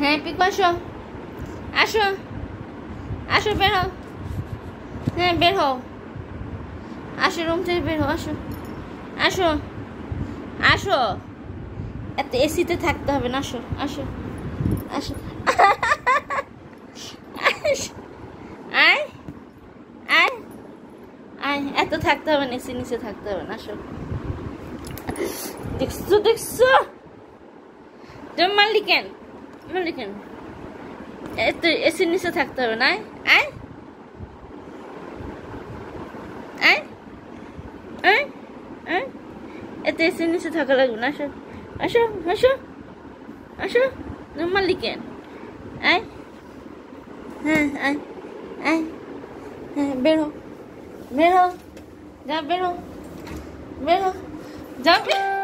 হ্যাঁ পিকু আসো আসো আসো বের হও। হ্যাঁ বের হও, আসো রুম থেকে বের হও, আসো আসো আসো, এত এসিতে থাকতে হবে না, আসো আসো আসো আয় আয় আয়, এত থাকতে হবে না, এসি নিচে থাকতে হবে না, আসো। দেখছো দেখছো তুমি মালিকেন মালিকেন, এত এসির নিচে থাকতে হবে না, আয় আয় আয় আয়, এত এসির নিচে থাকা লাগবে না, আসো আসো আসো আসো তুমি মালিকেন, আয় হ্যাঁ আয় আয়, হ্যাঁ বেরো বেরো, যা বেরো বেরো, যা বেরো।